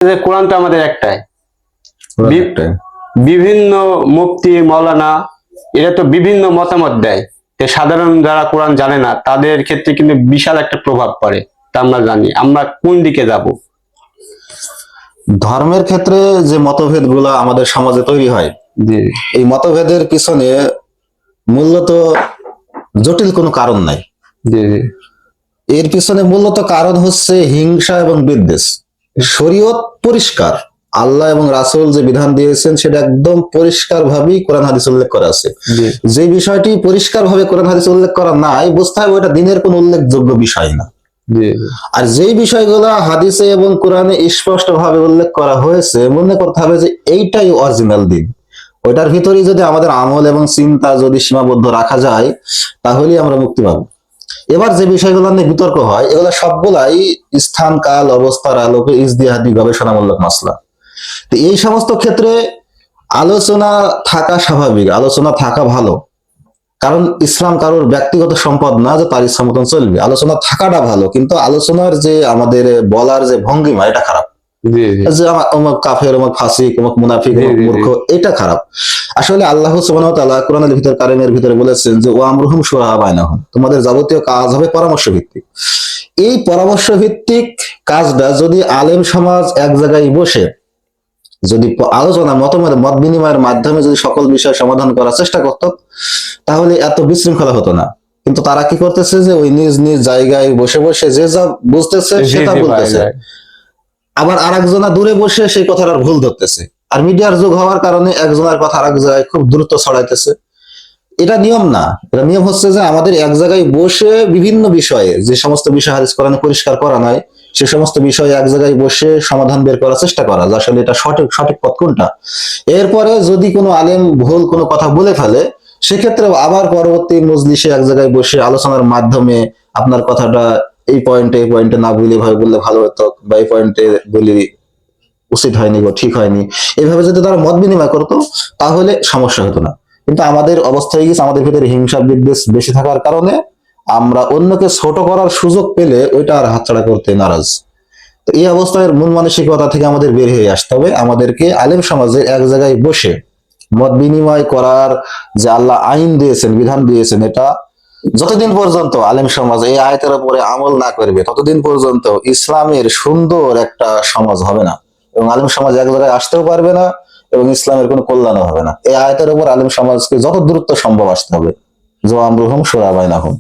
যে কোরআন তো আমাদের একটাই, কোরআন একটাই। বিভিন্ন মুফতি মাওলানা এরা তো বিভিন্ন মতামত দেয়। সাধারণ যারা কোরআন জানে না তাদের ক্ষেত্রে কিন্তু বিশাল একটা প্রভাব পড়ে। তা আমরা জানি আমরা কোন দিকে যাব। ধর্মের ক্ষেত্রে যে মতভেদ গুলা আমাদের সমাজে তৈরি হয়, এই মতভেদের পিছনে মূলত জটিল কোনো কারণ নাই। এর পিছনে মূলত কারণ হচ্ছে হিংসা এবং বিদ্বেষ। শরীয়ত পরিষ্কার, আল্লাহ এবং রাসূল যে বিধান দিয়েছেন সেটা একদম পরিষ্কার ভাবেই কোরআন হাদিসে উল্লেখ করা আছে। যে বিষয়টি পরিষ্কার ভাবে কোরআন হাদিসে উল্লেখ করা নাই, বুঝতে হবে ওটা দিনের কোনো উল্লেখযোগ্য বিষয় না। আর যেই বিষয়গুলো হাদিসে এবং কোরআনে স্পষ্ট ভাবে উল্লেখ করা হয়েছে, মনে করতে হবে যে এইটাই অরিজিনাল দিন। ওইটার ভিতরেই যদি আমাদের আমল এবং চিন্তা যদি সীমাবদ্ধ রাখা যায়, তাহলেই আমরা মুক্তি পাবো। এবার যে বিষয়গুলো নিয়ে বিতর্ক হয়, এগুলো সবগুলাই স্থান কাল অবস্থার আলোকে ইজতিহাদি গবেষণামূলক মাসলা। তো এই সমস্ত ক্ষেত্রে আলোচনা থাকা স্বাভাবিক, আলোচনা থাকা ভালো। কারণ ইসলাম কারোর ব্যক্তিগত সম্পদ না যে তার ইচ্ছা মতন চলবে। আলোচনা থাকাটা ভালো, কিন্তু আলোচনার যে আমাদের বলার যে ভঙ্গিমা, এটা খারাপ। যে অমুক কাফের, অমুক ফাসিক, অমুক মুনাফিক, অমুক মূর্খ, এটা খারাপ। আসলে আল্লাহ সুবহানাহু ওয়া তাআলা কোরআনের ভিতর কারিমের ভিতরে বলেছেন যে ওয়া আমরুহুম শুরা বাইনাহুম, তোমাদের যাবতীয় কাজ হবে পরামর্শ ভিত্তিক। এই পরামর্শ ভিত্তিক কাজটা যদি আলেম সমাজ এক জায়গায় বসে যদি আলোচনা মত বিনিময়ের মাধ্যমে যদি সকল বিষয় সমাধান করার চেষ্টা করত, তাহলে এত বিশৃঙ্খলা হতো না। কিন্তু তারা কি করতেছে যে ওই নিজ নিজ জায়গায় বসে বসে যে যা বুঝতেছে সেটা বলতেছে, আবার আরেকজনা দূরে বসে সেই কথাটার ভুল ধরতেছে। আর মিডিয়ার যুগ হওয়ার কারণে একজনের কথা আরেক জায়গায় খুব দ্রুত ছড়াইতেছে। এটা নিয়ম না। এটা নিয়ম হচ্ছে যে আমাদের এক জায়গায় বসে বিভিন্ন বিষয়ে, যে সমস্ত বিষয় হাদিস কোরআনে পরিষ্কার করা নাই, সে সমস্ত বিষয়ে এক জায়গায় বসে সমাধান বের করার চেষ্টা করা, যে আসলে এটা সঠিক পথ কোনটা। এরপরে যদি কোনো আলেম ভুল কোনো কথা বলে ফেলে, সেক্ষেত্রে আবার পরবর্তী মজলিসে এক জায়গায় বসে আলোচনার মাধ্যমে আপনার কথাটা এই পয়েন্টে না বলে ভাবে বললে ভালো হতো, বা এই পয়েন্টে বলি উচিত হয়নি বা ঠিক হয়নি, এইভাবে যদি তারা মত বিনিময় করতো, তাহলে সমস্যা হতো না। কিন্তু আমাদের অবস্থা হয়ে গেছে, আমাদের ভিতরে হিংসা বিদ্বেষ বেশি থাকার কারণে আমরা অন্যকে ছোট করার সুযোগ পেলে ওইটা আর হাতছাড়া করতে নারাজ। তো এই অবস্থায় মূল মানসিকতা থেকে আমাদের বের হয়ে আসতে হবে। আমাদেরকে আলেম সমাজে এক জায়গায় বসে মত বিনিময় করার যে আল্লাহ আইন দিয়েছেন, বিধান দিয়েছেন, এটা যতদিন পর্যন্ত আলেম সমাজ এই আয়াতের উপরে আমল না করবে, ততদিন পর্যন্ত ইসলামের সুন্দর একটা সমাজ হবে না, এবং আলেম সমাজ এক জায়গায় আসতেও পারবে না, এবং ইসলামের কোনো কল্যাণও হবে না। এই আয়াতের উপর আলেম সমাজকে যত দ্রুত সম্ভব আসতে হবে। জো আমরুহুম শুরা বাইনাহুম।